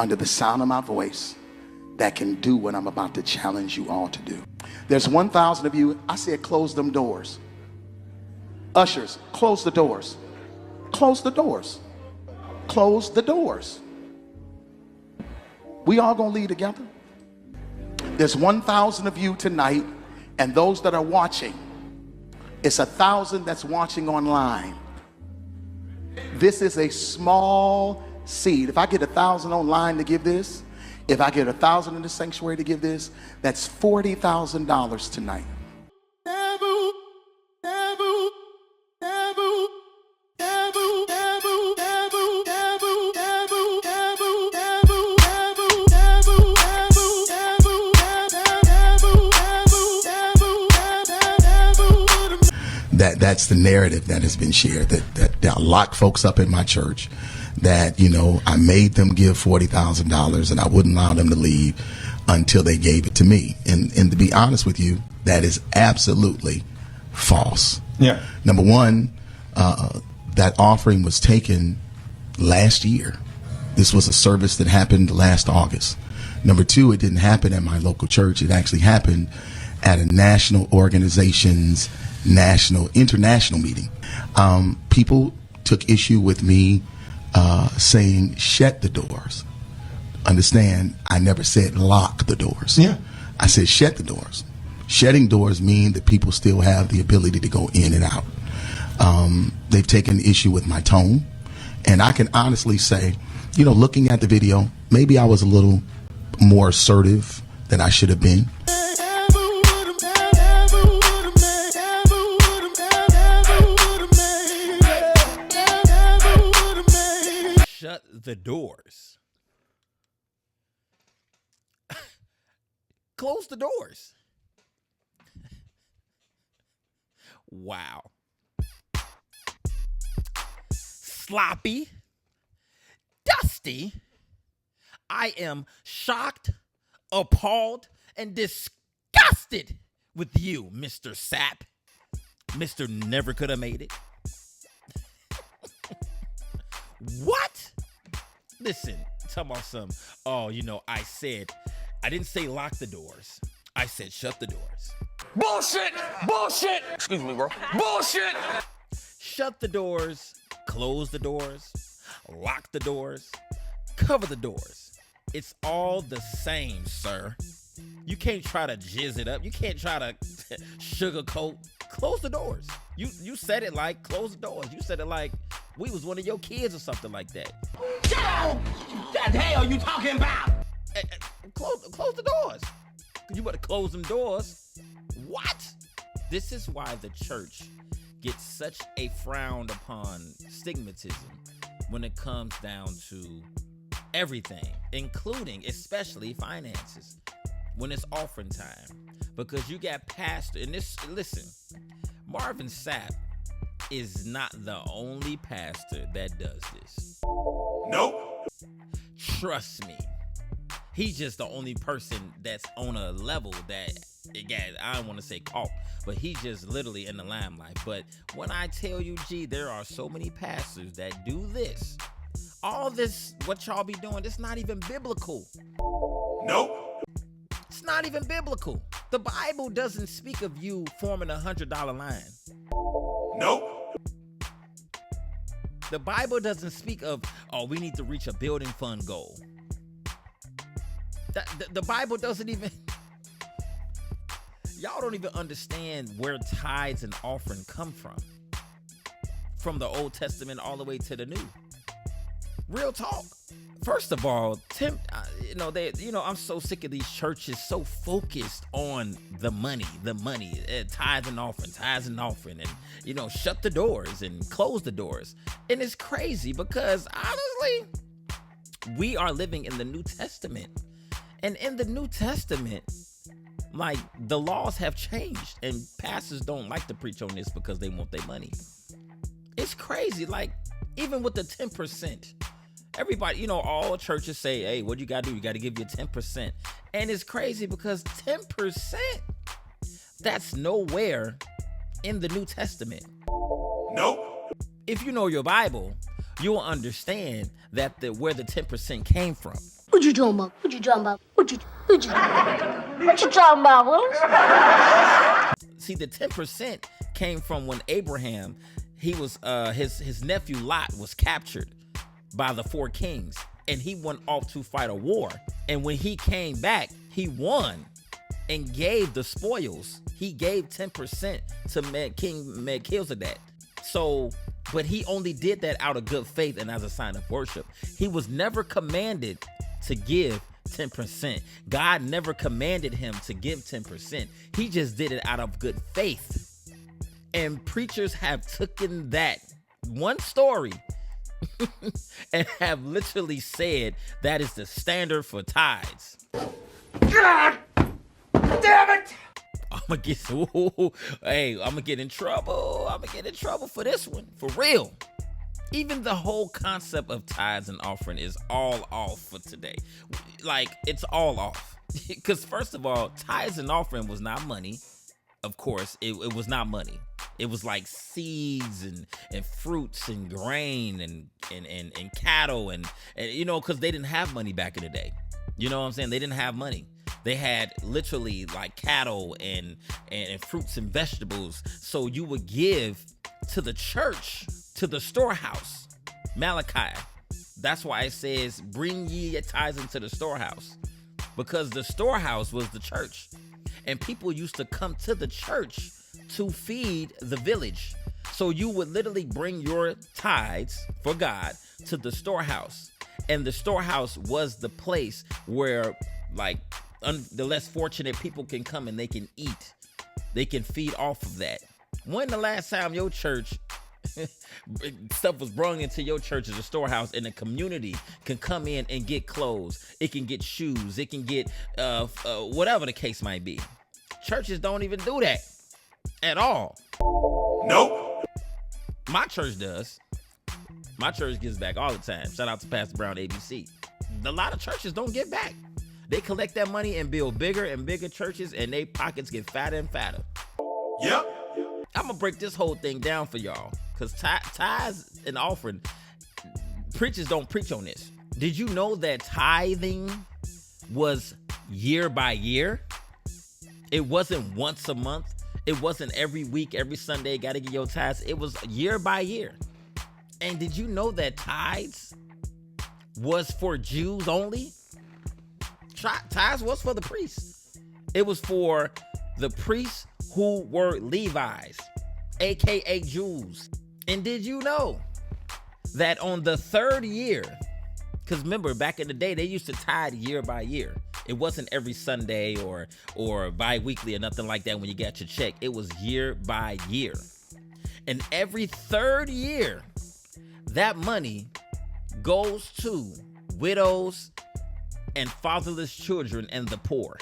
under the sound of my voice that can do what I'm about to challenge you all to do. There's 1,000 of you. I said close them doors. Ushers, close the doors. Close the doors. Close the doors. We all gonna lead together. There's 1,000 of you tonight, and those that are watching, it's 1,000 that's watching online. This is a small seed. If I get 1,000 online to give this, if I get 1,000 in the sanctuary to give this, that's $40,000 tonight. That's the narrative that has been shared, that I locked folks up in my church, that, you know, I made them give $40,000 and I wouldn't allow them to leave until they gave it to me. And to be honest with you, that is absolutely false. Yeah. Number one, that offering was taken last year. This was a service that happened last August. Number two, it didn't happen at my local church. It actually happened at a national organization's international meeting. People took issue with me saying shut the doors. Understand, I never said lock the doors. Yeah. I said shut the doors. Shutting doors mean that people still have the ability to go in and out. They've taken issue with my tone, and I can honestly say, you know, looking at the video, maybe I was a little more assertive than I should have been. Shut the doors. Close the doors. Wow. Sloppy. Dusty. I am shocked, appalled, and disgusted with you, Mr. Sap. Mr. Never Could Have Made It. What? Listen, talk about some, oh, you know, I didn't say lock the doors. I said shut the doors. Bullshit! Bullshit! Excuse me, bro. Bullshit! Shut the doors, close the doors, lock the doors, cover the doors. It's all the same, sir. You can't try to jizz it up. You can't try to sugarcoat. Close the doors. You said it like close the doors. You said it like we was one of your kids or something like that. Shut up! What the hell are you talking about? Close the doors. You better close them doors. What? This is why the church gets such a frowned upon stigmatism when it comes down to everything, including especially finances, when it's offering time. Because you got pastor, and this, listen, Marvin Sapp is not the only pastor that does this. Nope. Trust me. He's just the only person that's on a level that, again, I don't want to say caught, but he's just literally in the limelight. But when I tell you, G, there are so many pastors that do this. All this, what y'all be doing, it's not even biblical. Nope. It's not even biblical. The Bible doesn't speak of you forming $100 line. Nope. The Bible doesn't speak of, oh, we need to reach a building fund goal. The Bible doesn't even, y'all don't even understand where tithes and offering come from the Old Testament all the way to the New. Real talk. First of all, I'm so sick of these churches so focused on the money, tithes and offering, and, shut the doors and close the doors. And it's crazy because honestly, we are living in the New Testament. And in the New Testament, like, the laws have changed, and pastors don't like to preach on this because they want their money. It's crazy. Like, even with the 10%, everybody, all churches say, hey, what you got to do? You got to give your 10%. And it's crazy because 10%, that's nowhere in the New Testament. Nope. If you know your Bible, you'll understand that where the 10% came from. What you talking about? What you talking about? What you talking about, Willis? See, the 10% came from when Abraham, he was his nephew Lot was captured by the 4 kings, and he went off to fight a war. And when he came back, he won and gave the spoils. He gave 10% to King Melchizedek. So, but he only did that out of good faith and as a sign of worship. He was never commanded to give 10%. God never commanded him to give 10%. He just did it out of good faith. And preachers have taken that one story and have literally said that is the standard for tithes. God damn it! I'm gonna get in trouble. I'm gonna get in trouble for this one, for real. Even the whole concept of tithes and offering is all off for today. Like, it's all off. Because first of all, tithes and offering was not money. Of course, it was not money. It was like seeds and fruits and grain and cattle and you know, because they didn't have money back in the day. You know what I'm saying? They didn't have money. They had literally like cattle and fruits and vegetables. So you would give to the church, to the storehouse. Malachi. That's why it says, bring ye your tithes into the storehouse. Because the storehouse was the church. And people used to come to the church to feed the village. So you would literally bring your tithes for God to the storehouse. And the storehouse was the place where, like, the less fortunate people can come and they can eat. They can feed off of that. When the last time your church stuff was brought into your church as a storehouse, and the community can come in and get clothes, it can get shoes, it can get whatever the case might be. Churches don't even do that at all. Nope. My church does. My church gives back all the time. Shout out to Pastor Brown ABC. A lot of churches don't give back. They collect that money and build bigger and bigger churches, and their pockets get fatter and fatter. Yep. I'm gonna break this whole thing down for y'all, because tithes and offering, preachers don't preach on this. Did you know that tithing was year by year? It wasn't once a month. It wasn't every week, every Sunday, gotta get your tithes. It was year by year. And did you know that tithes was for Jews only? Tithes was for the priests. It was for the priests who were Levites, aka Jews. And did you know that on the 3rd year, because remember back in the day, they used to tithe year by year. It wasn't every Sunday or bi-weekly or nothing like that when you got your check. It was year by year. And every 3rd year, that money goes to widows and fatherless children and the poor.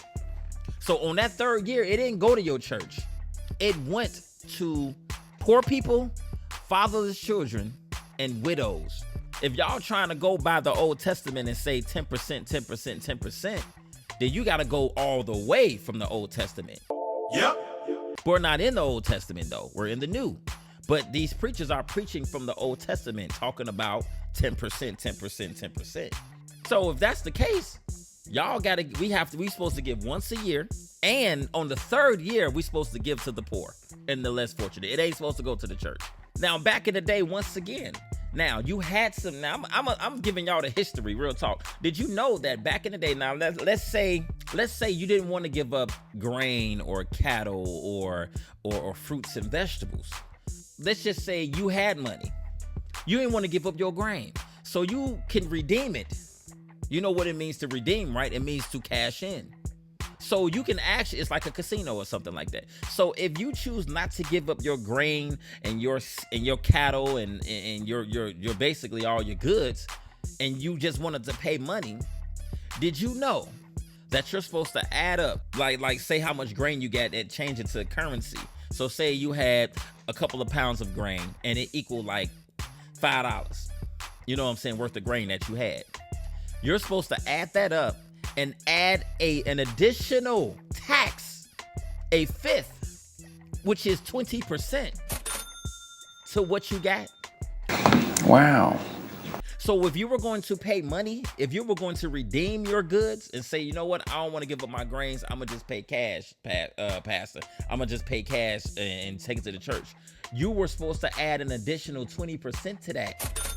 So on that 3rd year, it didn't go to your church. It went to poor people, fatherless children, and widows. If y'all trying to go by the Old Testament and say 10%, 10%, 10%, then you got to go all the way from the Old Testament. Yep. We're not in the Old Testament though. We're in the New. But these preachers are preaching from the Old Testament, talking about 10%, 10%, 10%. So if that's the case, y'all we supposed to give once a year. And on the 3rd year, we supposed to give to the poor and the less fortunate. It ain't supposed to go to the church. Now, back in the day, once again, now you had some, now I'm giving y'all the history, real talk. Did you know that back in the day, now let's say you didn't want to give up grain or cattle or fruits and vegetables. Let's just say you had money. You didn't want to give up your grain. So you can redeem it. You know what it means to redeem, right? It means to cash in. So you can actually, it's like a casino or something like that. So if you choose not to give up your grain and your cattle and your basically all your goods, and you just wanted to pay money, did you know that you're supposed to add up, like say how much grain you got and change it to currency? So say you had a couple of pounds of grain and it equaled like $5. You know what I'm saying, worth of grain that you had. You're supposed to add that up and add an additional tax, a 5th, which is 20% to what you got. Wow. So if you were going to pay money, if you were going to redeem your goods and say, you know what, I don't want to give up my grains, I'm gonna just pay cash, pastor. I'm gonna just pay cash and take it to the church. You were supposed to add an additional 20% to that,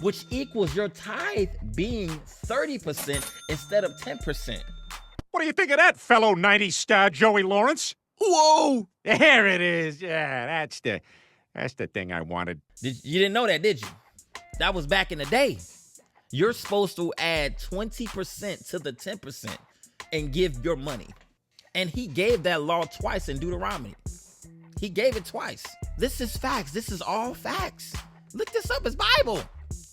which equals your tithe being 30% instead of 10%. What do you think of that, fellow 90s star Joey Lawrence? Whoa! There it is. Yeah, that's the thing I wanted. You didn't know that, did you? That was back in the day. You're supposed to add 20% to the 10% and give your money. And he gave that law twice in Deuteronomy. He gave it twice. This is facts. This is all facts. Look this up. It's Bible.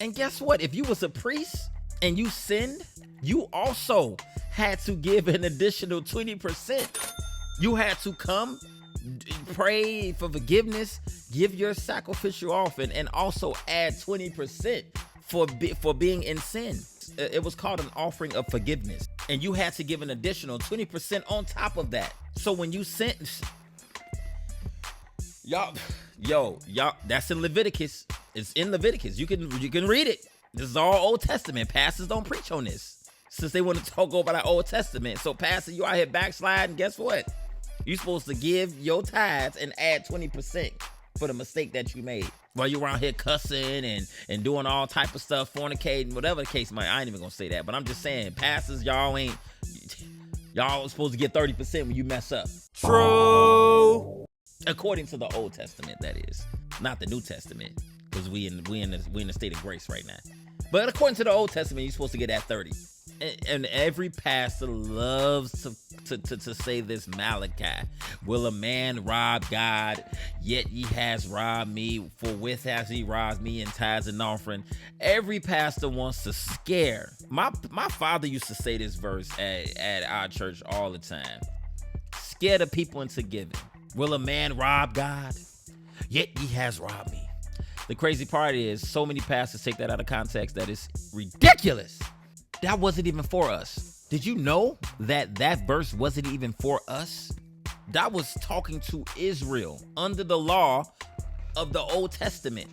And guess what? If you was a priest and you sinned, you also had to give an additional 20%. You had to come, pray for forgiveness, give your sacrificial offering, and also add 20% for being in sin. It was called an offering of forgiveness. And you had to give an additional 20% on top of that. So when you sent, y'all, that's in Leviticus. It's in Leviticus. You can read it. This is all Old Testament. Pastors don't preach on this, since they want to talk about our Old Testament. So pastor, you out here backsliding, guess what? You're supposed to give your tithes and add 20% for the mistake that you made. While you're around here cussing and doing all type of stuff, fornicating, whatever the case might. I ain't even gonna say that, but I'm just saying, pastors, y'all supposed to get 30% when you mess up. True. According to the Old Testament, that is, not the New Testament, because we in the state of grace right now. But according to the Old Testament, you're supposed to get that 30. And every pastor loves to say this Malachi. Will a man rob God? Yet he has robbed me. For with has he robbed me in tithes and offering. Every pastor wants to scare. My father used to say this verse at our church all the time. Scare the people into giving. Will a man rob God? Yet he has robbed me. The crazy part is so many pastors take that out of context that it's ridiculous. That wasn't even for us. Did you know that verse wasn't even for us? That was talking to Israel under the law of the Old Testament.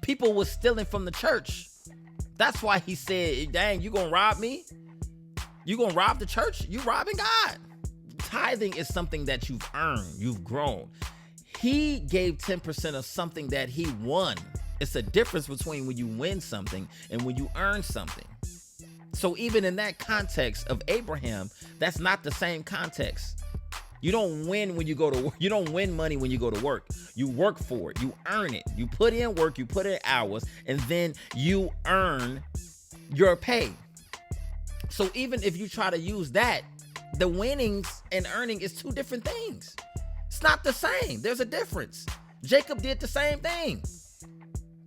People were stealing from the church. That's why he said, dang, you gonna rob me? You gonna rob the church? You robbing God. Tithing is something that you've earned, you've grown. He gave 10% of something that he won. It's a difference between when you win something and when you earn something. So even in that context of Abraham, that's not the same context. You don't win when you go to work. You don't win money when you go to work. You work for it. You earn it. You put in work, you put in hours, and then you earn your pay. So even if you try to use that, the winnings and earning is two different things. It's not the same. There's a difference. Jacob did the same thing.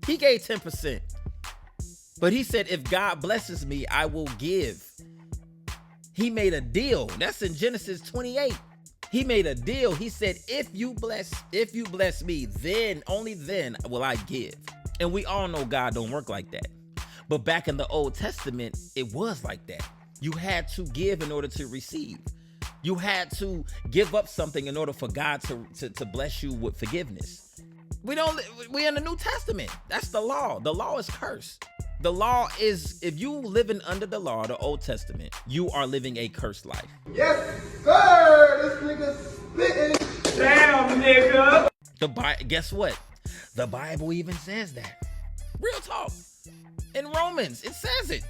He gave 10%. But he said, if God blesses me, I will give. He made a deal. That's in Genesis 28. He made a deal. He said, if you bless me, then, only then will I give. And we all know God don't work like that. But back in the Old Testament, it was like that. You had to give in order to receive. You had to give up something in order for God to bless you with forgiveness. We're in the New Testament. That's the law. The law is cursed. The law is, if you living under the law, the Old Testament, you are living a cursed life. Yes, sir. This nigga spitting. Damn, nigga. Guess what? The Bible even says that. Real talk. In Romans, it says it.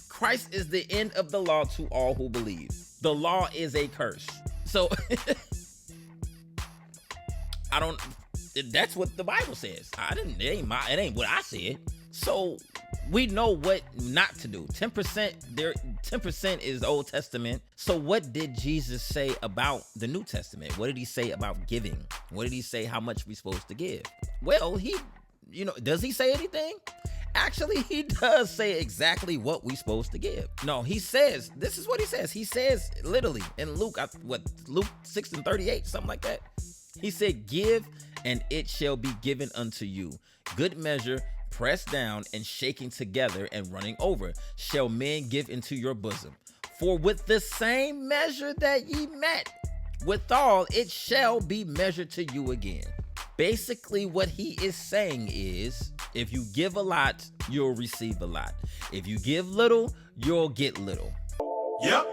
Christ is the end of the law to all who believe. The law is a curse. So that's what the Bible says. It ain't what I said. So we know what not to do. 10% is Old Testament. So what did Jesus say about the New Testament? What did he say about giving? What did he say how much we're supposed to give? Well, does he say anything? Actually, he does say exactly what we're supposed to give. No, he says, this is what he says. He says literally in Luke 6:38, something like that. He said, give and it shall be given unto you. Good measure, pressed down and shaking together and running over, shall men give into your bosom. For with the same measure that ye met, withal it shall be measured to you again. Basically, what he is saying is, If you give a lot, you'll receive a lot. If you give little, you'll get little. Yep.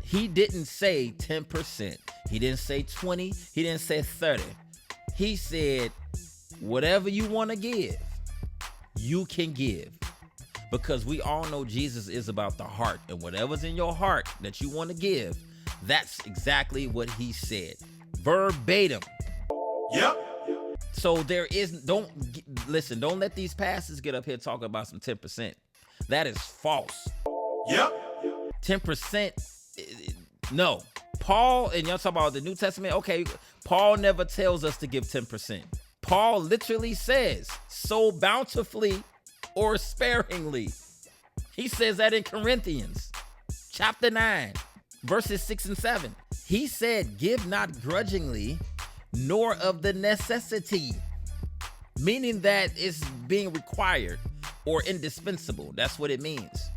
He didn't say 10%. He didn't say 20. He didn't say 30. He said, whatever you want to give, you can give. Because we all know Jesus is about the heart. And whatever's in your heart that you want to give, that's exactly what he said. Verbatim. Yep. So don't let these pastors get up here talking about some 10%. That is false. Yep. 10%, no. Paul, and y'all talk about the New Testament, okay, Paul never tells us to give 10%. Paul literally says, sow bountifully or sparingly. He says that in Corinthians, chapter 9, verses 6 and 7. He said, give not grudgingly, nor of the necessity, meaning that it's being required or indispensable. That's what it means.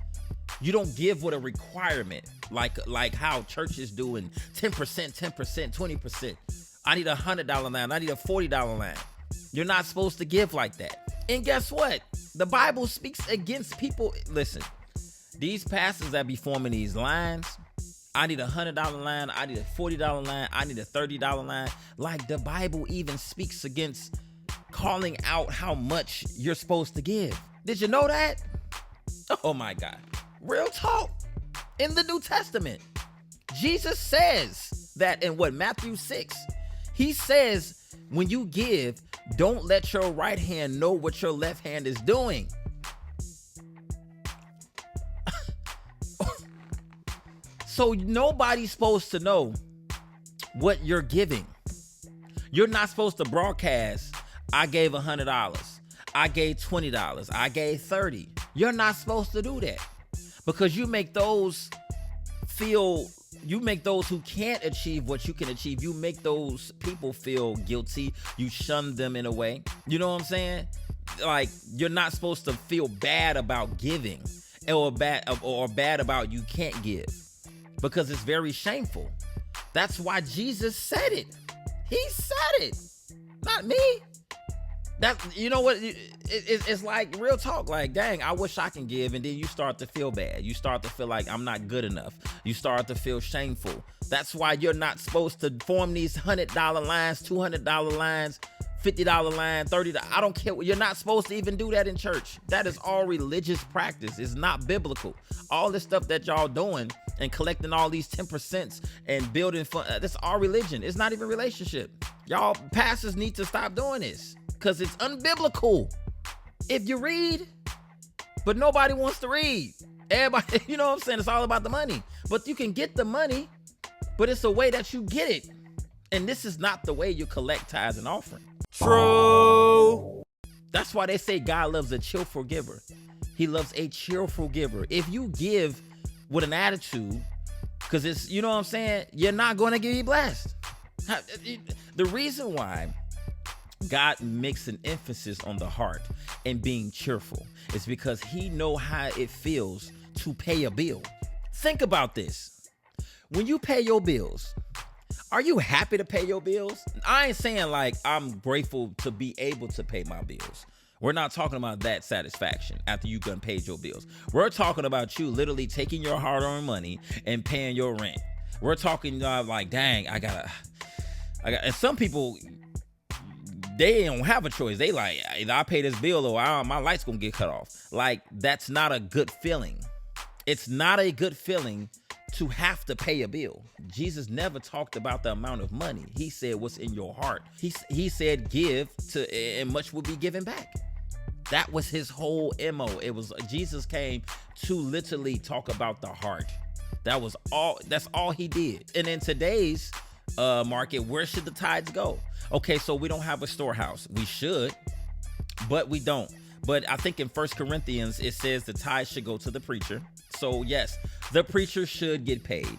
You don't give with a requirement, like how churches doing 10%, 10%, 20%. I need $100 line. I need a $40 line. You're not supposed to give like that. And guess what? The Bible speaks against people. Listen, these pastors that be forming these lines, I need a $100 line. I need a $40 line. I need a $30 line. Like the Bible even speaks against calling out how much you're supposed to give. Did you know that? Oh my God. Real talk. In the New Testament, Jesus says that in Matthew 6, he says, when you give, don't let your right hand know what your left hand is doing. So nobody's supposed to know what you're giving. You're not supposed to broadcast, I gave $100. I gave $20. I gave $30. You're not supposed to do that, because you make those who can't achieve what you can achieve, you make those people feel guilty. You shun them in a way. You know what I'm saying? Like, you're not supposed to feel bad about giving or bad about you can't give, because it's very shameful. That's why Jesus said it. He said it, not me. You know what? It's like real talk. Like, dang, I wish I can give. And then you start to feel bad. You start to feel like I'm not good enough. You start to feel shameful. That's why you're not supposed to form these $100 lines, $200 lines, $50 line, $30. I don't care. You're not supposed to even do that in church. That is all religious practice. It's not biblical. All this stuff that y'all doing and collecting all these 10% and building fun, that's all religion. It's not even relationship. Y'all pastors need to stop doing this, because it's unbiblical. If you read, but nobody wants to read. Everybody, you know what I'm saying? It's all about the money. But you can get the money, but it's the way that you get it. And this is not the way you collect tithes and offering. True. That's why they say God loves a cheerful giver. He loves a cheerful giver. If you give with an attitude, because it's, you know what I'm saying, you're not going to get blessed. The reason why God makes an emphasis on the heart and being cheerful is because he knows how it feels to pay a bill. Think about this. When you pay your bills, are you happy to pay your bills? I ain't saying like I'm grateful to be able to pay my bills. We're not talking about that satisfaction after you done paid your bills. We're talking about you literally taking your hard-earned money and paying your rent. We're talking like, dang, I got, and some people, they don't have a choice. They like, either I pay this bill or my light's gonna get cut off. Like, that's not a good feeling. It's not a good feeling to have to pay a bill. Jesus never talked about the amount of money. He said what's in your heart. He said give to, and much will be given back. That was his whole MO. It was, Jesus came to literally talk about the heart. That's all he did. And in today's market, where should the tithes go? Okay, so we don't have a storehouse. We should, but we don't. But I think in 1 Corinthians, it says the tithe should go to the preacher. So yes, the preacher should get paid.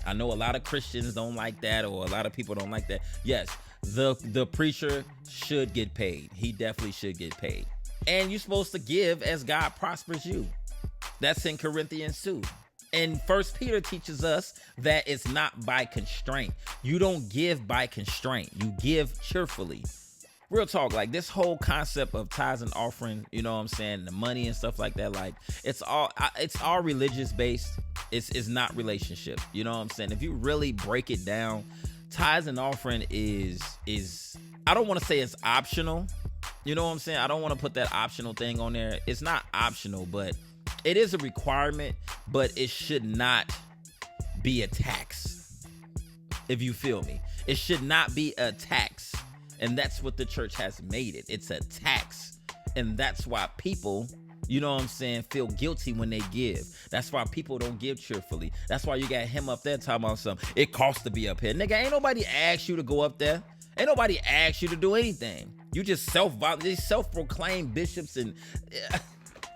I know a lot of Christians don't like that, or a lot of people don't like that. Yes, the preacher should get paid. He definitely should get paid. And you're supposed to give as God prospers you. That's in Corinthians 2. And 1 Peter teaches us that it's not by constraint. You don't give by constraint. You give cheerfully. real talk, like this whole concept of tithes and offering, you know what I'm saying, the money and stuff like that, like it's all religious based. It's not relationship. You know what I'm saying? If you really break it down, tithes and offering is I don't want to say it's optional. You know what I'm saying? I don't want to put that optional thing on there. It's not optional, but it is a requirement, but it should not be a tax. If you feel me, it should not be a tax. And that's what the church has made it. It's a tax. And that's why people, you know what I'm saying, feel guilty when they give. That's why people don't give cheerfully. That's why you got him up there talking about something. It costs to be up here. Nigga, ain't nobody asked you to go up there. Ain't nobody asked you to do anything. You just self-proclaimed bishops and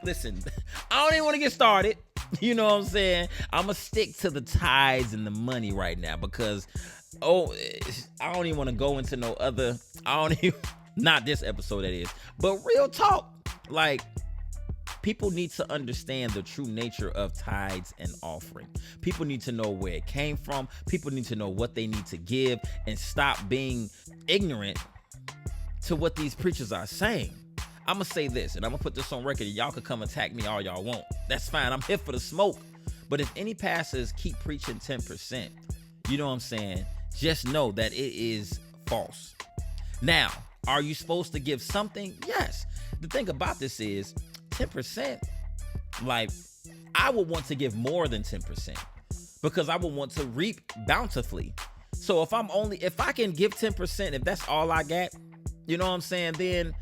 listen, I don't even want to get started. You know what I'm saying? I'm going to stick to the tithes and the money right now because I don't even want to go into no other, not this episode that is, but real talk. Like, people need to understand the true nature of tithes and offering. People need to know where it came from. People need to know what they need to give and stop being ignorant to what these preachers are saying. I'm going to say this, and I'm going to put this on record, and y'all can come attack me all y'all want. That's fine. I'm here for the smoke. But if any pastors keep preaching 10%, you know what I'm saying, just know that it is false. Now, are you supposed to give something? Yes. The thing about this is 10%, like, I would want to give more than 10% because I would want to reap bountifully. So if I can give 10%, if that's all I got, you know what I'm saying, then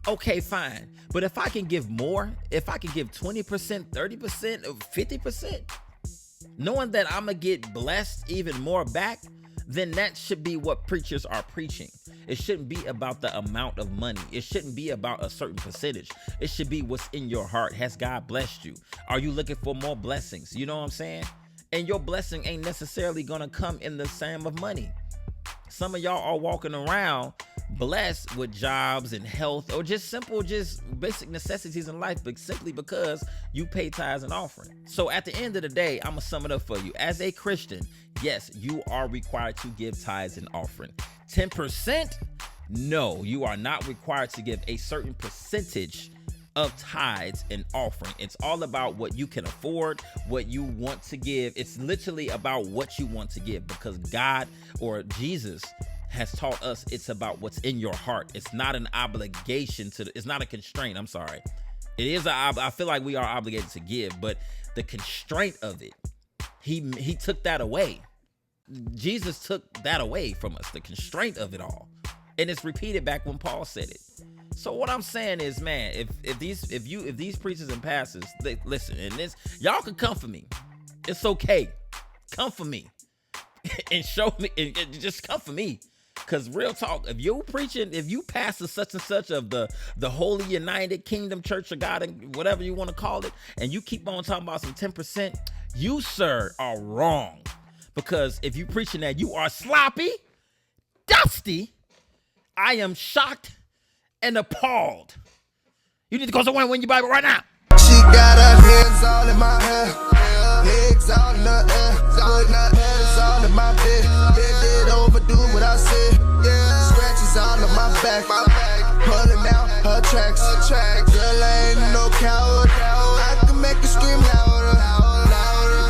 okay, fine. But if I can give more, if I can give 20%, 30%, 50%, knowing that I'm going to get blessed even more back, then that should be what preachers are preaching. It shouldn't be about the amount of money. It shouldn't be about a certain percentage. It should be what's in your heart. Has God blessed you? Are you looking for more blessings? You know what I'm saying? And your blessing ain't necessarily going to come in the sum of money. Some of y'all are walking around blessed with jobs and health or just basic necessities in life, but simply because you pay tithes and offering. So at the end of the day, I'm going to sum it up for you. As a Christian, yes, you are required to give tithes and offering. 10%? No, you are not required to give a certain percentage of tithes and offering. It's all about what you can afford, what you want to give. It's literally about what you want to give because God or Jesus has taught us it's about what's in your heart. It's not an obligation it's not a constraint. I'm sorry. It is I feel like we are obligated to give, but the constraint of it, he took that away. Jesus took that away from us, the constraint of it all. And it's repeated back when Paul said it. So what I'm saying is, man, if these preachers and pastors, they listen, and this, y'all can come for me. It's okay. Come for me and show me, and just come for me. Cause real talk, if you pastor such and such of the Holy United Kingdom Church of God, and whatever you want to call it, and you keep on talking about some 10%, you, sir, are wrong. Because if you preaching that, you are sloppy, dusty. I am shocked and appalled. You need to go somewhere and win your Bible right now. She got her hands all in my hair, legs all in the air, putting her hands all in my bed. Did overdo what I said. Scratches all on my back, pulling out her tracks. Girl, I ain't no coward. I can make you scream loud.